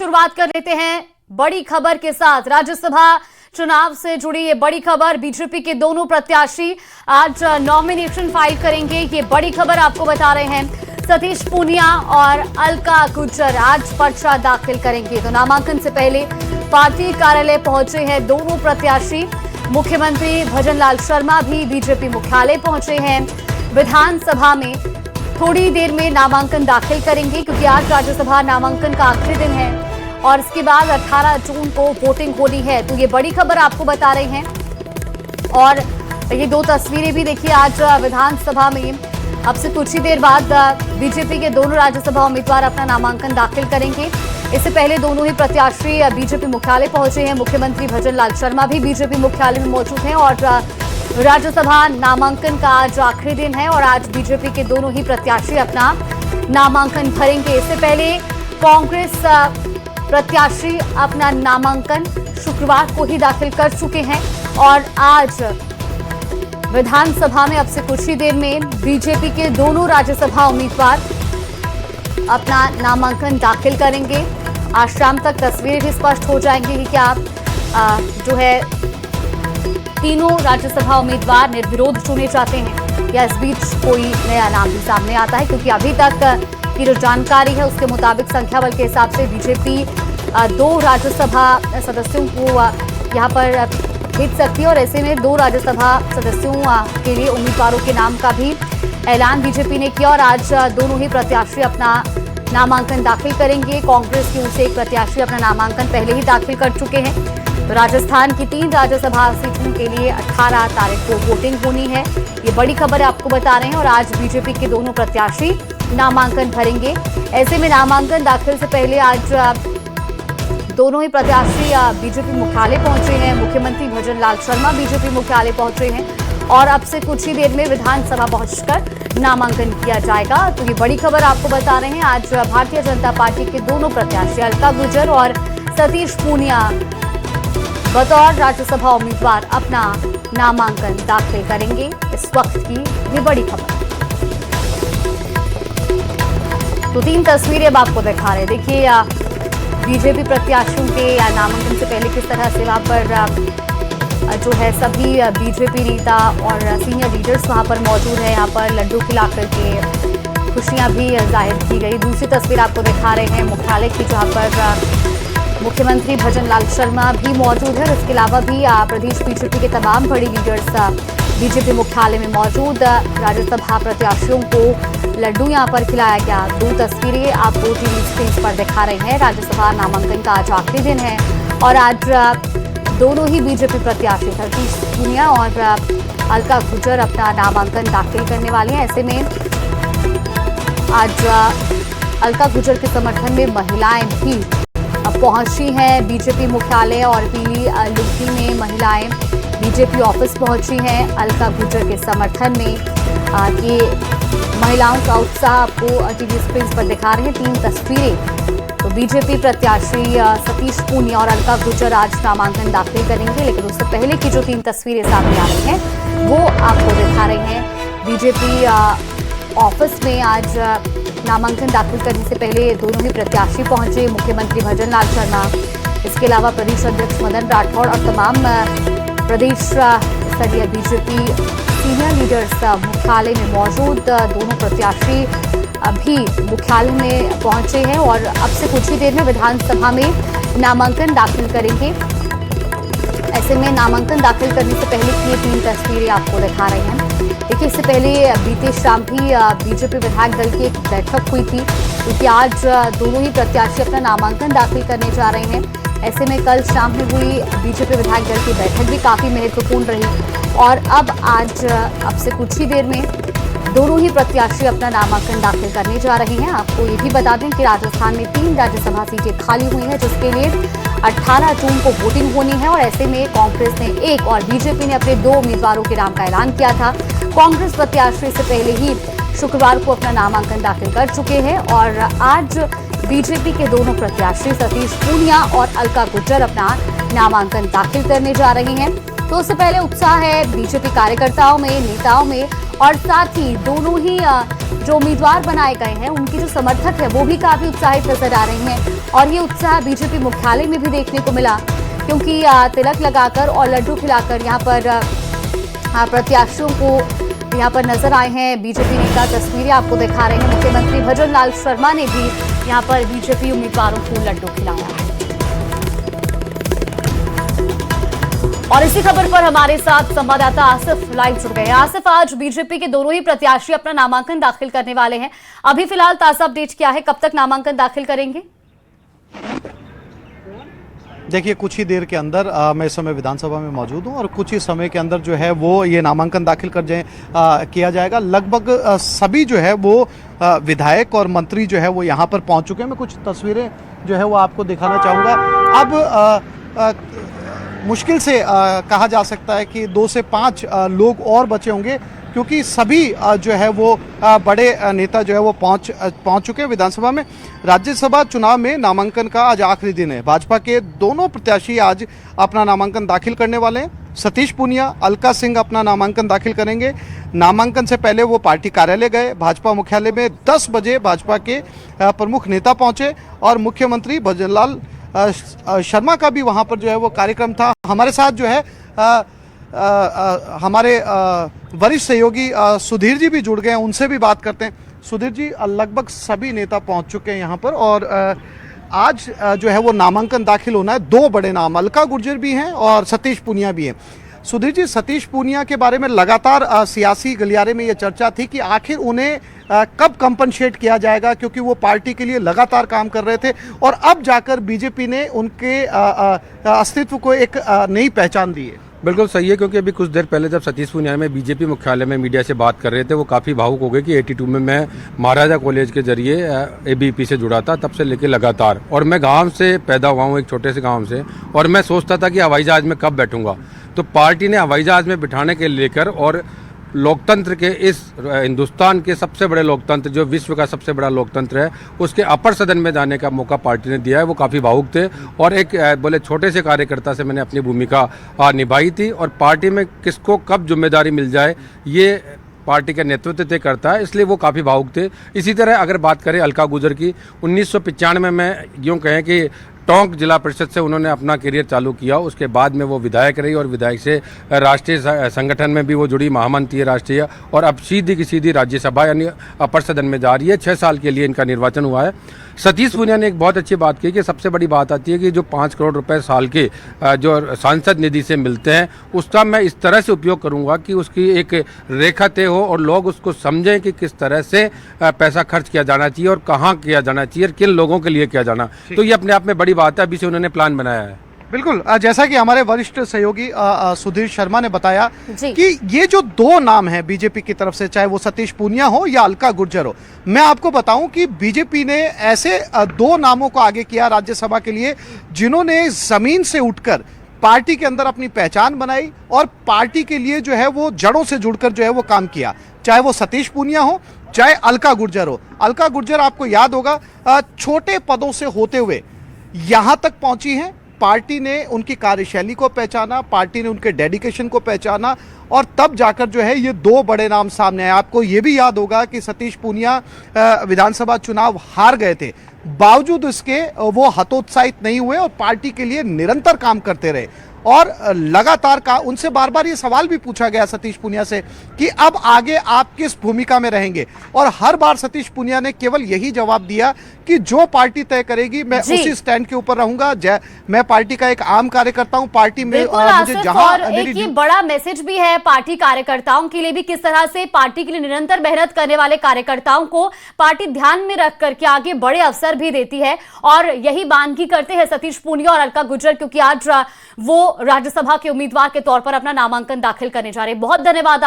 शुरुआत कर लेते हैं बड़ी खबर के साथ। राज्यसभा चुनाव से जुड़ी ये बड़ी खबर, बीजेपी के दोनों प्रत्याशी आज नॉमिनेशन फाइल करेंगे। ये बड़ी खबर आपको बता रहे हैं। सतीश पूनिया और अलका गुज्जर आज पर्चा दाखिल करेंगे। तो नामांकन से पहले पार्टी कार्यालय पहुंचे हैं दोनों प्रत्याशी। मुख्यमंत्री भजनलाल शर्मा भी बीजेपी मुख्यालय पहुंचे हैं। विधानसभा में थोड़ी देर में नामांकन दाखिल करेंगे, क्योंकि आज राज्यसभा नामांकन का आखिरी दिन है और इसके बाद 18 जून को वोटिंग होनी है। तो ये बड़ी खबर आपको बता रहे हैं। और ये दो तस्वीरें भी देखिए, आज विधानसभा में अब से कुछ ही देर बाद बीजेपी के दोनों राज्यसभा उम्मीदवार अपना नामांकन दाखिल करेंगे। इससे पहले दोनों ही प्रत्याशी बीजेपी मुख्यालय पहुंचे हैं। मुख्यमंत्री भजनलाल शर्मा भी बीजेपी मुख्यालय में मौजूद हैं और राज्यसभा नामांकन का आज आखिरी दिन है और आज बीजेपी के दोनों ही प्रत्याशी अपना नामांकन भरेंगे। इससे पहले कांग्रेस प्रत्याशी अपना नामांकन शुक्रवार को ही दाखिल कर चुके हैं और आज विधानसभा में अब से कुछ ही देर में बीजेपी के दोनों राज्यसभा उम्मीदवार अपना नामांकन दाखिल करेंगे। आज शाम तक तस्वीरें भी स्पष्ट हो जाएंगी कि क्या जो है तीनों राज्यसभा उम्मीदवार निर्विरोध चुने जाते हैं या इस बीच कोई नया नाम भी सामने आता है, क्योंकि अभी तक की जो जानकारी है उसके मुताबिक संख्या बल के हिसाब से बीजेपी 2 राज्यसभा सदस्यों को यहाँ पर भेज सकती है और ऐसे में 2 राज्यसभा सदस्यों के लिए उम्मीदवारों के नाम का भी ऐलान बीजेपी ने किया और आज दोनों ही प्रत्याशी अपना नामांकन दाखिल करेंगे। कांग्रेस की ओर से एक प्रत्याशी अपना नामांकन पहले ही दाखिल कर चुके हैं। तो राजस्थान की 3 राज्यसभा सीटों के लिए 18 तारीख को वोटिंग होनी है। ये बड़ी खबर आपको बता रहे हैं और आज बीजेपी के दोनों प्रत्याशी नामांकन भरेंगे। ऐसे में नामांकन दाखिल से पहले आज दोनों ही प्रत्याशी बीजेपी मुख्यालय पहुंचे हैं। मुख्यमंत्री भजनलाल शर्मा बीजेपी मुख्यालय पहुंचे हैं और अब से कुछ ही देर में विधानसभा पहुंचकर नामांकन किया जाएगा। तो ये बड़ी खबर आपको बता रहे हैं। आज भारतीय जनता पार्टी के दोनों प्रत्याशी अलका गुज्जर और सतीश पूनिया बतौर राज्यसभा उम्मीदवार अपना नामांकन दाखिल करेंगे। इस वक्त की ये बड़ी खबर। तो 3 तस्वीरें अब आपको दिखा रहे हैं। देखिए बीजेपी प्रत्याशियों के नामांकन से पहले किस तरह से वहां पर जो है सभी बीजेपी नेता और सीनियर लीडर्स वहां पर मौजूद है। यहाँ पर लड्डू खिला करके खुशियां भी जाहिर की गई। दूसरी तस्वीर आपको दिखा रहे हैं मुख्यालय की, जहाँ पर मुख्यमंत्री भजनलाल शर्मा भी मौजूद है और इसके अलावा भी प्रदेश बीजेपी के तमाम बड़ी लीडर्स बीजेपी मुख्यालय में मौजूद। राज्यसभा प्रत्याशियों को लड्डू यहां पर खिलाया गया। 2 तस्वीरें आपको टीवी स्क्रीन पर दिखा रहे हैं। राज्यसभा नामांकन का आज आखिरी दिन है और आज दोनों ही बीजेपी प्रत्याशी सतीश पूनिया और अलका गुज्जर अपना नामांकन दाखिल करने वाले हैं। ऐसे में आज अलका गुज्जर के समर्थन में महिलाएं भी पहुंची हैं बीजेपी मुख्यालय और पीली लुंगी में महिलाएं बीजेपी ऑफिस पहुंची हैं अलका गुज्जर के समर्थन में। ये महिलाओं का उत्साह आपको टीवी स्क्रीन पर दिखा रहे हैं। 3 तस्वीरें। तो बीजेपी प्रत्याशी सतीश पूनिया और अलका गुज्जर आज नामांकन दाखिल करेंगे, लेकिन उससे पहले की जो 3 तस्वीरें सामने आ रही हैं वो आपको दिखा रही हैं। बीजेपी ऑफिस में आज नामांकन दाखिल करने से पहले दोनों ही प्रत्याशी पहुंचे। मुख्यमंत्री भजनलाल शर्मा, इसके अलावा प्रदेश अध्यक्ष मदन राठौड़ और तमाम प्रदेश स्तरीय बीजेपी सीनियर लीडर्स मुख्यालय में मौजूद। दोनों प्रत्याशी भी मुख्यालय में पहुंचे हैं और अब से कुछ ही देर में विधानसभा में नामांकन दाखिल करेंगे। ऐसे में नामांकन दाखिल करने से पहले की ये 3 तस्वीरें आपको दिखा रहे हैं। देखिए, इससे पहले बीते शाम भी बीजेपी विधायक दल की एक बैठक हुई थी, क्योंकि आज दोनों ही प्रत्याशी अपना नामांकन दाखिल करने जा रहे हैं। ऐसे में कल शाम में हुई बीजेपी विधायक दल की बैठक भी काफ़ी महत्वपूर्ण रही और अब से कुछ ही देर में दोनों ही प्रत्याशी अपना नामांकन दाखिल करने जा रहे हैं। आपको ये भी बता दें कि राजस्थान में 3 राज्यसभा सीटें खाली हुई हैं, जिसके लिए 18 जून को वोटिंग होनी है और ऐसे में कांग्रेस ने 1 और बीजेपी ने अपने 2 उम्मीदवारों के नाम का ऐलान किया था। कांग्रेस प्रत्याशी से पहले ही शुक्रवार को अपना नामांकन दाखिल कर चुके हैं और आज बीजेपी के दोनों प्रत्याशी सतीश पूनिया और अलका गुज्जर अपना नामांकन दाखिल करने जा रहे हैं। तो उससे पहले उत्साह है बीजेपी कार्यकर्ताओं में, नेताओं में और साथ ही दोनों ही जो उम्मीदवार बनाए गए हैं उनके जो समर्थक है वो भी काफी उत्साहित नजर आ रहे हैं और ये उत्साह बीजेपी मुख्यालय में भी देखने को मिला, क्योंकि तिलक लगाकर और लड्डू खिलाकर यहाँ पर प्रत्याशियों को यहाँ पर नजर आए हैं बीजेपी नेता। तस्वीरें आपको दिखा रहे हैं, मुख्यमंत्री भजन लाल शर्मा ने भी यहाँ पर बीजेपी उम्मीदवारों को लड्डू खिलाया है। और इसी खबर पर हमारे साथ संवाददाता आसिफ लाइव जुड़ गए हैं। आसिफ, आज बीजेपी के दोनों ही प्रत्याशी अपना नामांकन दाखिल करने वाले हैं। अभी फिलहाल ताजा अपडेट क्या है, कब तक नामांकन दाखिल करेंगे? देखिए, कुछ ही देर के अंदर मैं इस समय विधानसभा में मौजूद हूं और कुछ ही समय के अंदर जो है वो ये नामांकन दाखिल किया जाएगा। लगभग सभी जो है वो विधायक और मंत्री जो है वो यहाँ पर पहुंच चुके हैं। मैं कुछ तस्वीरें जो है वो आपको दिखाना चाहूँगा। अब मुश्किल से कहा जा सकता है कि 2 से 5 लोग और बचे होंगे, क्योंकि सभी जो है वो बड़े नेता जो है वो पहुंच चुके हैं विधानसभा में। राज्यसभा चुनाव में नामांकन का आज आखिरी दिन है। भाजपा के दोनों प्रत्याशी आज अपना नामांकन दाखिल करने वाले हैं। सतीश पूनिया, अलका सिंह अपना नामांकन दाखिल करेंगे। नामांकन से पहले वो पार्टी कार्यालय गए। भाजपा मुख्यालय में 10 बजे भाजपा के प्रमुख नेता पहुंचे और मुख्यमंत्री भजन लाल शर्मा का भी वहां पर जो है वो कार्यक्रम था। हमारे साथ जो है हमारे वरिष्ठ सहयोगी सुधीर जी भी जुड़ गए हैं, उनसे भी बात करते हैं। सुधीर जी, लगभग सभी नेता पहुंच चुके हैं यहाँ पर और आज जो है वो नामांकन दाखिल होना है। 2 बड़े नाम, अलका गुर्जर भी हैं और सतीश पूनिया भी हैं। सुधीर जी, सतीश पूनिया के बारे में लगातार सियासी गलियारे में ये चर्चा थी कि आखिर उन्हें कब कंपनसेट किया जाएगा, क्योंकि वो पार्टी के लिए लगातार काम कर रहे थे और अब जाकर बीजेपी ने उनके अस्तित्व को एक नई पहचान दी है। बिल्कुल सही है, क्योंकि अभी कुछ देर पहले जब सतीश पूनिया में बीजेपी मुख्यालय में मीडिया से बात कर रहे थे, वो काफ़ी भावुक हो गए कि 82 में मैं महाराजा कॉलेज के जरिए एबीपी से जुड़ा था, तब से लेकर लगातार। और मैं गांव से पैदा हुआ हूँ, एक छोटे से गांव से, और मैं सोचता था कि हवाई जहाज में कब बैठूंगा। तो पार्टी ने हवाई जहाज में बिठाने के लेकर और लोकतंत्र के इस हिंदुस्तान के सबसे बड़े लोकतंत्र, जो विश्व का सबसे बड़ा लोकतंत्र है, उसके अपर सदन में जाने का मौका पार्टी ने दिया है। वो काफ़ी भावुक थे और एक बोले छोटे से कार्यकर्ता से मैंने अपनी भूमिका निभाई थी और पार्टी में किसको कब जिम्मेदारी मिल जाए ये पार्टी का नेतृत्व तय करता है, इसलिए वो काफ़ी भावुक थे। इसी तरह अगर बात करें अलका गुर्जर की, 1995 में यूँ कहें कि टोंक जिला परिषद से उन्होंने अपना करियर चालू किया। उसके बाद में वो विधायक रही और विधायक से राष्ट्रीय संगठन में भी वो जुड़ी, महामंत्री है राष्ट्रीय, और अब सीधी की सीधी राज्यसभा यानी अपर सदन में जा रही है। 6 साल के लिए इनका निर्वाचन हुआ है। सतीश पूनिया ने एक बहुत अच्छी बात की कि सबसे बड़ी बात आती है कि जो 5 करोड़ रुपए साल के जो सांसद निधि से मिलते हैं, उसका मैं इस तरह से उपयोग करूंगा कि उसकी एक रेखा तय हो और लोग उसको समझें कि किस तरह से पैसा खर्च किया जाना चाहिए और कहाँ किया जाना चाहिए और किन लोगों के लिए किया जाना। तो ये अपने आप में बड़ी बात है। अभी से उन्होंने प्लान बनाया है। बिल्कुल, जैसा कि हमारे वरिष्ठ सहयोगी सुधीर शर्मा ने बताया कि ये जो 2 नाम हैं बीजेपी की तरफ से, चाहे वो सतीश पूनिया हो या अलका गुर्जर हो, मैं आपको बताऊं कि बीजेपी ने ऐसे 2 नामों को आगे किया राज्यसभा के लिए, जिन्होंने जमीन से उठकर पार्टी के अंदर अपनी पहचान बनाई और पार्टी के लिए जो है वो जड़ों से जुड़कर जो है वो काम किया। चाहे वो सतीश पूनिया हो, चाहे अलका गुर्जर हो। अलका गुर्जर, आपको याद होगा, छोटे पदों से होते हुए यहां तक पहुंची हैं। पार्टी ने उनकी कार्यशैली को पहचाना, पार्टी ने उनके डेडिकेशन को पहचाना और तब जाकर जो है ये 2 बड़े नाम सामने आए। आपको ये भी याद होगा कि सतीश पूनिया विधानसभा चुनाव हार गए थे, बावजूद इसके वो हतोत्साहित नहीं हुए और पार्टी के लिए निरंतर काम करते रहे और लगातार का उनसे बार बार ये सवाल भी पूछा गया सतीश पूनिया से कि अब आगे आप किस भूमिका में रहेंगे, और हर बार सतीश पूनिया ने केवल यही जवाब दिया कि जो पार्टी तय करेगी मैं उसी स्टैंड के ऊपर रहूंगा। मैं पार्टी का एक आम कार्यकर्ता हूं, पार्टी में मुझे जहां एक ये बड़ा मैसेज भी है पार्टी कार्यकर्ताओं के लिए भी, किस तरह से पार्टी के लिए निरंतर मेहनत करने वाले कार्यकर्ताओं को पार्टी ध्यान में रख करके आगे बड़े अवसर भी देती है और यही बानगी करते हैं सतीश पूनिया और अलका गुर्जर, क्योंकि आज वो राज्यसभा के उम्मीदवार के तौर पर अपना नामांकन दाखिल करने जा रहे हैं। बहुत धन्यवाद।